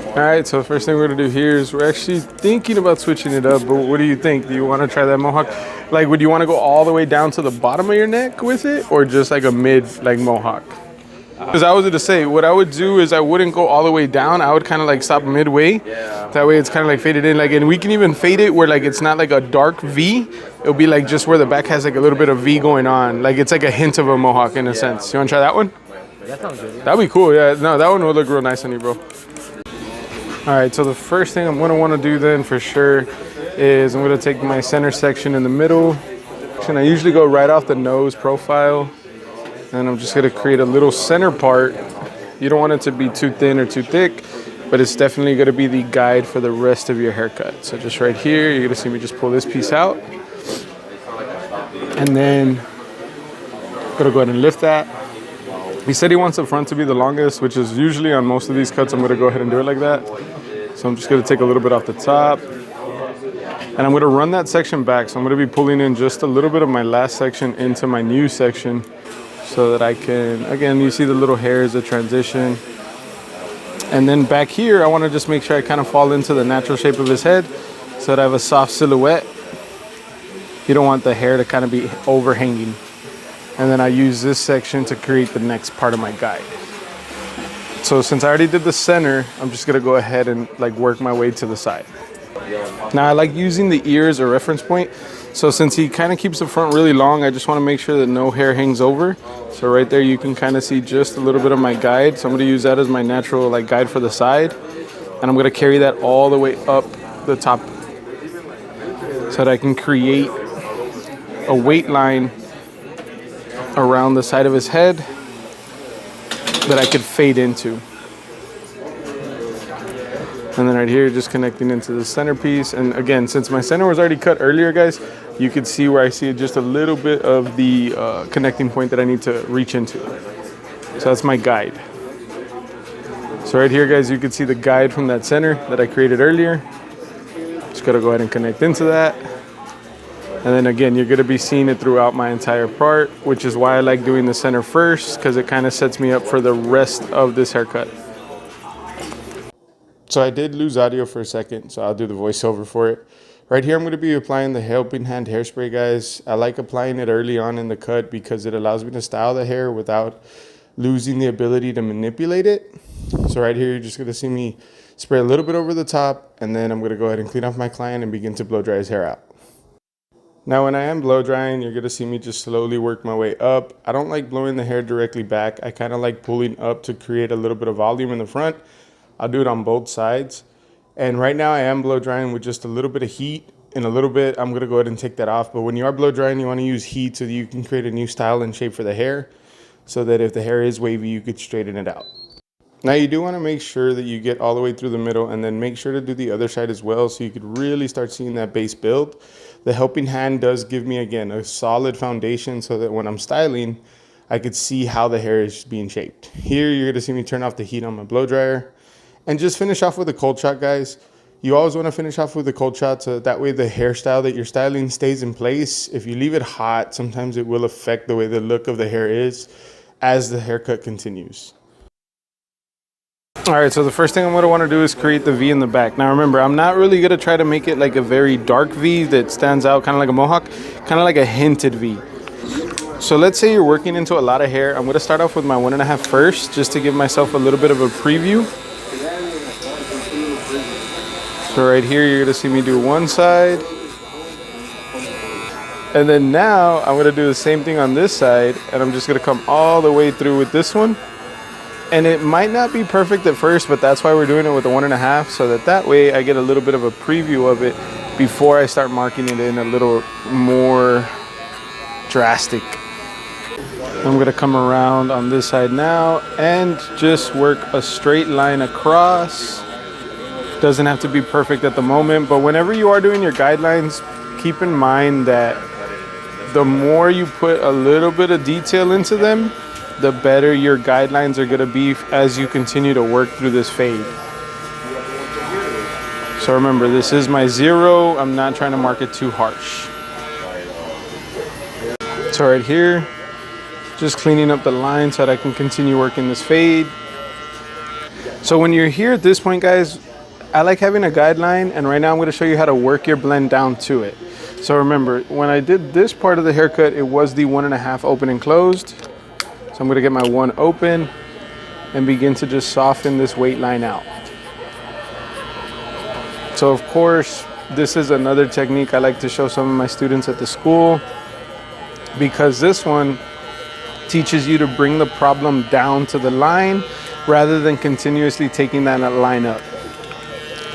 All right, so the first thing we're gonna do here is we're actually thinking about switching it up, but what do you think? Do you wanna try that Mohawk? Like, would you wanna go all the way down to the bottom of your neck with it, or just like a mid, like Mohawk? Because I was gonna say, what I would do is I wouldn't go all the way down. I would kind of like stop midway. That way it's kind of like faded in. Like, and we can even fade it where like it's not like a dark V. It'll be like just where the back has like a little bit of V going on. Like it's like a hint of a Mohawk in a sense. You wanna try that one? That sounds good. That'd be cool. Yeah, no, that one would look real nice on you, bro. All right, so the first thing I'm gonna wanna do then for sure is I'm gonna take my center section in the middle. And I usually go right off the nose profile. And I'm just gonna create a little center part. You don't want it to be too thin or too thick, but it's definitely gonna be the guide for the rest of your haircut. So just right here, you're gonna see me just pull this piece out. And then I'm gonna go ahead and lift that. He said he wants the front to be the longest, which is usually on most of these cuts, I'm gonna go ahead and do it like that. So I'm just gonna take a little bit off the top. And I'm gonna run that section back. So I'm gonna be pulling in just a little bit of my last section into my new section so that I can, again, you see the little hairs, the transition. And then back here, I wanna just make sure I kind of fall into the natural shape of his head so that I have a soft silhouette. You don't want the hair to kind of be overhanging. And then I use this section to create the next part of my guide. So since I already did the center, I'm just gonna go ahead and like work my way to the side. Now I like using the ear as a reference point. So since he kind of keeps the front really long, I just wanna make sure that no hair hangs over. So right there, you can kind of see just a little bit of my guide. So I'm gonna use that as my natural like guide for the side. And I'm gonna carry that all the way up the top so that I can create a weight line around the side of his head that I could fade into. And then right here, just connecting into the centerpiece. And again, since my center was already cut earlier, guys, you could see where I see just a little bit of the connecting point that I need to reach into. So that's my guide. So right here, guys, you can see the guide from that center that I created earlier. Just gotta go ahead and connect into that. And then again, you're gonna be seeing it throughout my entire part, which is why I like doing the center first, because it kind of sets me up for the rest of this haircut. So I did lose audio for a second, so I'll do the voiceover for it. Right here, I'm gonna be applying the helping hand hairspray, guys. I like applying it early on in the cut because it allows me to style the hair without losing the ability to manipulate it. So right here, you're just gonna see me spray a little bit over the top, and then I'm gonna go ahead and clean off my client and begin to blow dry his hair out. Now, when I am blow drying, you're gonna see me just slowly work my way up. I don't like blowing the hair directly back. I kind of like pulling up to create a little bit of volume in the front. I'll do it on both sides. And right now I am blow drying with just a little bit of heat. In a little bit, I'm gonna go ahead and take that off. But when you are blow drying, you wanna use heat so that you can create a new style and shape for the hair, so that if the hair is wavy, you could straighten it out. Now you do wanna make sure that you get all the way through the middle, and then make sure to do the other side as well so you could really start seeing that base build. The helping hand does give me, again, a solid foundation so that when I'm styling, I could see how the hair is being shaped. Here, you're gonna see me turn off the heat on my blow dryer and just finish off with a cold shot, guys. You always wanna finish off with a cold shot so that way the hairstyle that you're styling stays in place. If you leave it hot, sometimes it will affect the way the look of the hair is as the haircut continues. All right, so the first thing I'm gonna wanna do is create the V in the back. Now remember, I'm not really gonna try to make it like a very dark V that stands out, kind of like a Mohawk, kind of like a hinted V. So let's say you're working into a lot of hair. I'm gonna start off with my 1.5 first, just to give myself a little bit of a preview. So right here, you're gonna see me do one side. And then now I'm gonna do the same thing on this side, and I'm just gonna come all the way through with this one. And it might not be perfect at first, but that's why we're doing it with the 1.5, so that way I get a little bit of a preview of it before I start marking it in a little more drastic. I'm gonna come around on this side now and just work a straight line across. Doesn't have to be perfect at the moment, but whenever you are doing your guidelines, keep in mind that the more you put a little bit of detail into them, the better your guidelines are gonna be as you continue to work through this fade. So remember, this is my 0. I'm not trying to mark it too harsh. So right here, just cleaning up the line so that I can continue working this fade. So when you're here at this point, guys, I like having a guideline, and right now I'm going to show you how to work your blend down to it. So remember, when I did this part of the haircut, it was the 1.5 open and closed. So I'm going to get my 1 open and begin to just soften this weight line out. So of course, this is another technique I like to show some of my students at the school, because this one teaches you to bring the problem down to the line rather than continuously taking that line up.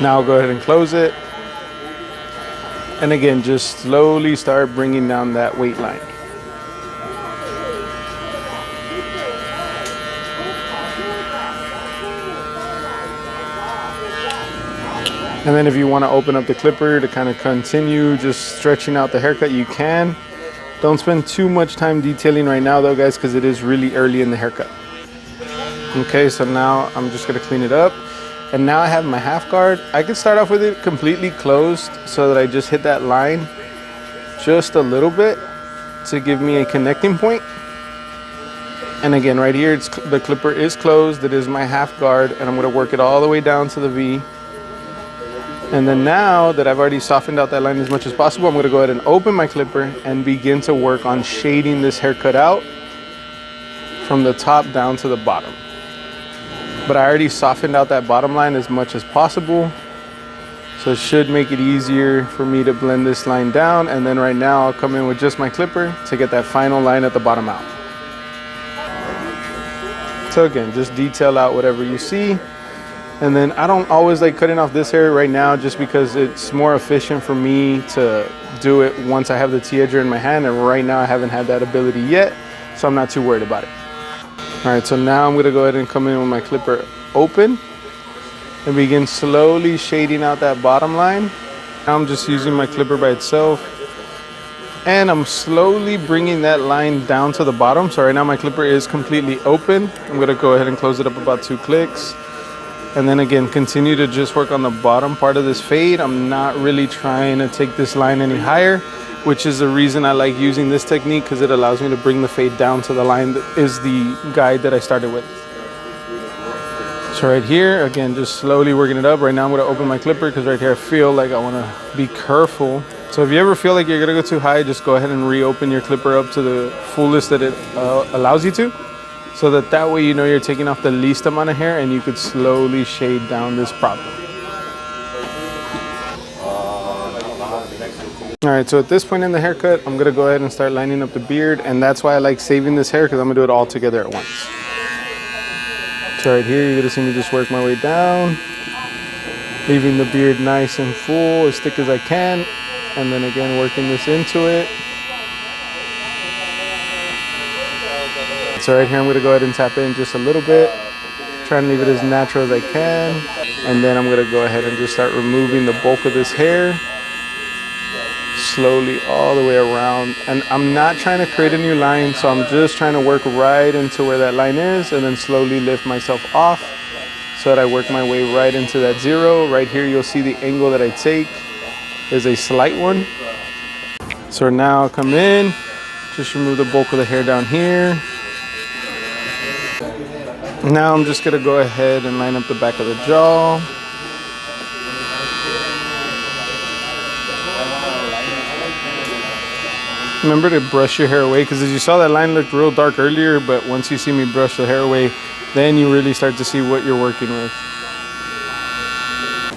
Now I'll go ahead and close it. And again, just slowly start bringing down that weight line. And then if you want to open up the clipper to kind of continue just stretching out the haircut, you can. Don't spend too much time detailing right now though, guys, because it is really early in the haircut. Okay, so now I'm just going to clean it up. And now I have my half guard. I could start off with it completely closed so that I just hit that line just a little bit to give me a connecting point. And again, right here, the clipper is closed. It is my half guard, and I'm going to work it all the way down to the V. And then now that I've already softened out that line as much as possible, I'm going to go ahead and open my clipper and begin to work on shading this haircut out from the top down to the bottom. But I already softened out that bottom line as much as possible, so it should make it easier for me to blend this line down. And then right now I'll come in with just my clipper to get that final line at the bottom out. So again, just detail out whatever you see. And then I don't always like cutting off this hair right now, just because it's more efficient for me to do it once I have the T-edger in my hand, and right now I haven't had that ability yet, so I'm not too worried about it. All right, so now I'm going to go ahead and come in with my clipper open and begin slowly shading out that bottom line. Now I'm just using my clipper by itself, and I'm slowly bringing that line down to the bottom. So right now my clipper is completely open. I'm going to go ahead and close it up about 2 clicks. And then again, continue to just work on the bottom part of this fade. I'm not really trying to take this line any higher, which is the reason I like using this technique, because it allows me to bring the fade down to the line that is the guide that I started with. So right here, again, just slowly working it up. Right now I'm gonna open my clipper because right here I feel like I wanna be careful. So if you ever feel like you're gonna go too high, just go ahead and reopen your clipper up to the fullest that it allows you to. So that way you know you're taking off the least amount of hair, and you could slowly shade down this problem. All right, so at this point in the haircut, I'm gonna go ahead and start lining up the beard, and that's why I like saving this hair, because I'm gonna do it all together at once. So right here, you're gonna see me just work my way down, leaving the beard nice and full, as thick as I can, and then again, working this into it. So right here, I'm gonna go ahead and tap in just a little bit, try and leave it as natural as I can, and then I'm gonna go ahead and just start removing the bulk of this hair, slowly all the way around. And I'm not trying to create a new line, so I'm just trying to work right into where that line is, and then slowly lift myself off so that I work my way right into that 0. Right here, you'll see the angle that I take is a slight one. So now I'll come in, just remove the bulk of the hair down here. Now I'm just gonna go ahead and line up the back of the jaw. Remember to brush your hair away, because as you saw, that line looked real dark earlier, but once you see me brush the hair away, then you really start to see what you're working with.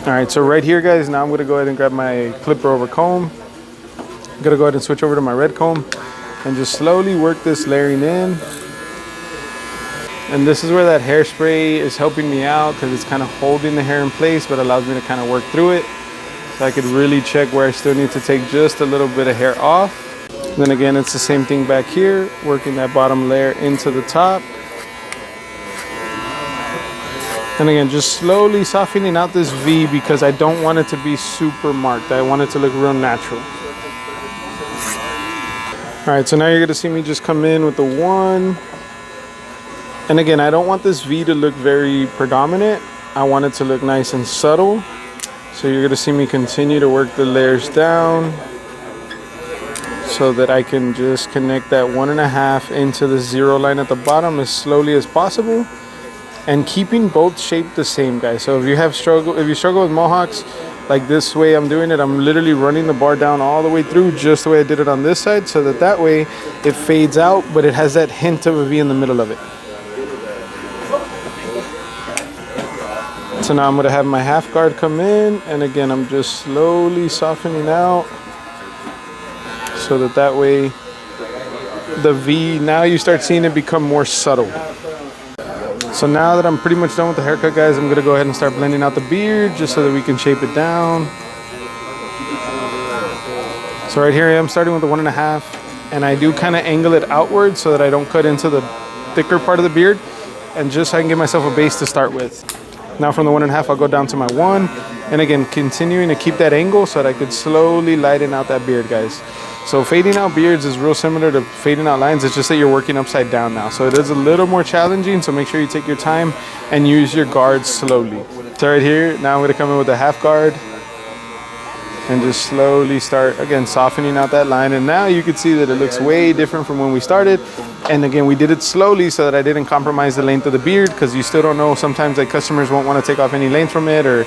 All right, so right here, guys, now I'm gonna go ahead and grab my clipper over comb. I'm gonna go ahead and switch over to my red comb and just slowly work this layering in. And this is where that hairspray is helping me out, because it's kind of holding the hair in place, but allows me to kind of work through it. So I could really check where I still need to take just a little bit of hair off. Then again, it's the same thing back here, working that bottom layer into the top. And again, just slowly softening out this V, because I don't want it to be super marked. I want it to look real natural. All right, so now you're gonna see me just come in with the 1. And again, I don't want this V to look very predominant. I want it to look nice and subtle. So you're gonna see me continue to work the layers down so that I can just connect that 1.5 into the 0 line at the bottom as slowly as possible. and keeping both shaped the same, guys. So if you struggle with mohawks, like this way I'm doing it, I'm literally running the bar down all the way through just the way I did it on this side, so that way it fades out, but it has that hint of a V in the middle of it. So now I'm gonna have my half guard come in, and again, I'm just slowly softening out, so that way the V, now you start seeing it become more subtle. So now that I'm pretty much done with the haircut, guys, I'm gonna go ahead and start blending out the beard just so that we can shape it down. So right here I am starting with the 1.5, and I do kind of angle it outward so that I don't cut into the thicker part of the beard, and just so I can give myself a base to start with. Now from the 1.5, I'll go down to my 1, and again, continuing to keep that angle so that I could slowly lighten out that beard, guys. So fading out beards is real similar to fading out lines. It's just that you're working upside down now. So it is a little more challenging. So make sure you take your time and use your guards slowly. So right here, now I'm gonna come in with a half guard and just slowly start, again, softening out that line. And now you can see that it looks way different from when we started. And again, we did it slowly so that I didn't compromise the length of the beard, because you still don't know, sometimes like customers won't want to take off any length from it, or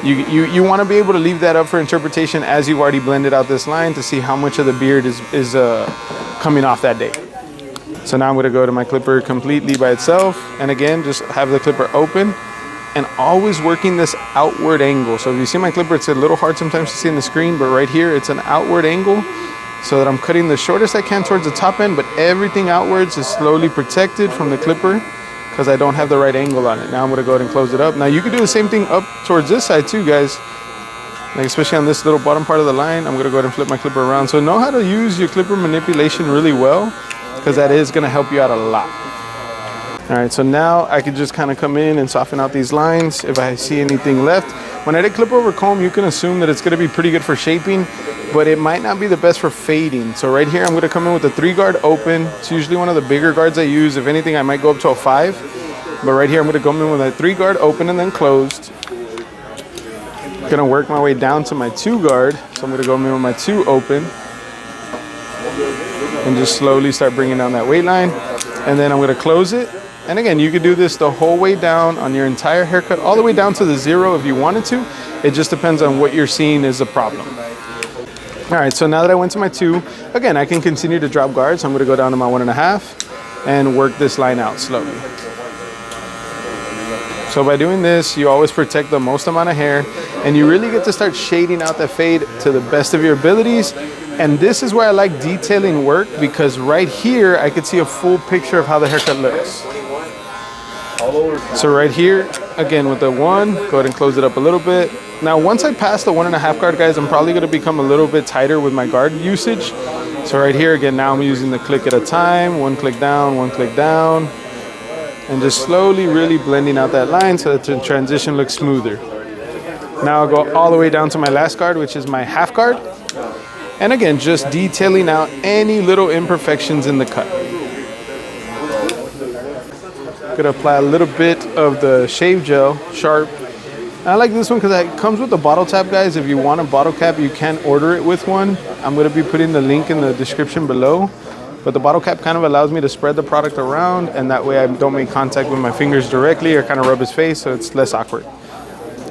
you want to be able to leave that up for interpretation as you've already blended out this line to see how much of the beard is coming off that day. So now I'm going to go to my clipper completely by itself, and again, just have the clipper open and always working this outward angle. So if you see my clipper, it's a little hard sometimes to see in the screen, but right here it's an outward angle, so that I'm cutting the shortest I can towards the top end, but everything outwards is slowly protected from the clipper because I don't have the right angle on it. Now I'm gonna go ahead and close it up. Now you can do the same thing up towards this side too, guys. Like especially on this little bottom part of the line, I'm gonna go ahead and flip my clipper around. So know how to use your clipper manipulation really well, because that is gonna help you out a lot. All right, so now I can just kind of come in and soften out these lines if I see anything left. When I did clip over comb, you can assume that it's gonna be pretty good for shaping, but it might not be the best for fading. So right here, I'm gonna come in with a 3 guard open. It's usually one of the bigger guards I use. If anything, I might go up to a 5. But right here, I'm gonna come in with a 3 guard open and then closed. Gonna work my way down to my 2 guard. So I'm gonna go in with my 2 open and just slowly start bringing down that weight line. And then I'm gonna close it. And again, you could do this the whole way down on your entire haircut, all the way down to the 0 if you wanted to. It just depends on what you're seeing is a problem. All right, so now that I went to my 2, again, I can continue to drop guards. So I'm gonna go down to my 1.5 and work this line out slowly. So by doing this, you always protect the most amount of hair, and you really get to start shading out that fade to the best of your abilities. And this is where I like detailing work, because right here, I could see a full picture of how the haircut looks. So right here, again, with the 1, go ahead and close it up a little bit. Now, once I pass the 1.5 guard, guys, I'm probably gonna become a little bit tighter with my guard usage. So right here, again, now I'm using the click at a time, 1 click down, 1 click down, and just slowly really blending out that line so that the transition looks smoother. Now I'll go all the way down to my last guard, which is my half guard. And again, just detailing out any little imperfections in the cut. Gonna apply a little bit of the shave gel, sharp. I like this one because it comes with a bottle cap, guys. If you want a bottle cap, you can order it with one. I'm gonna be putting the link in the description below. But the bottle cap kind of allows me to spread the product around, and that way I don't make contact with my fingers directly or kind of rub his face, so it's less awkward.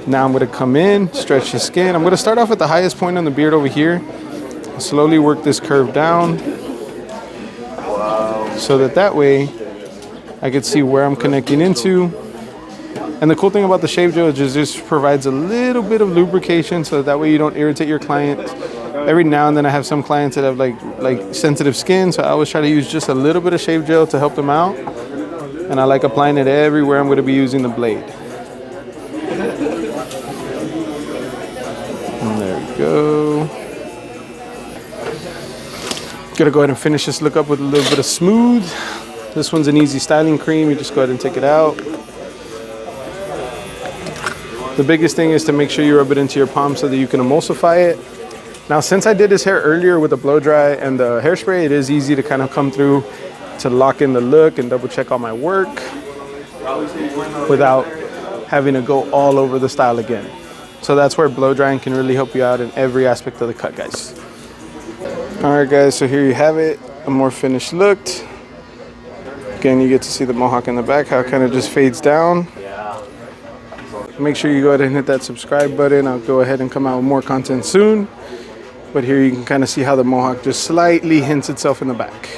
Now I'm gonna come in, stretch his skin. I'm gonna start off at the highest point on the beard over here. Slowly work this curve down so that way I could see where I'm connecting into. And the cool thing about the shave gel is just provides a little bit of lubrication so that way you don't irritate your client. Every now and then I have some clients that have like sensitive skin, so I always try to use just a little bit of shave gel to help them out. And I like applying it everywhere I'm going to be using the blade. And there we go. Gonna go ahead and finish this look up with a little bit of smooth. This one's an easy styling cream. You just go ahead and take it out. The biggest thing is to make sure you rub it into your palm so that you can emulsify it. Now, since I did this hair earlier with the blow dry and the hairspray, it is easy to kind of come through to lock in the look and double check all my work without having to go all over the style again. So that's where blow drying can really help you out in every aspect of the cut, guys. All right, guys, so here you have it, a more finished look. Again, you get to see the mohawk in the back, how it kind of just fades down. Make sure you go ahead and hit that subscribe button. I'll go ahead and come out with more content soon. But here you can kind of see how the mohawk just slightly hints itself in the back.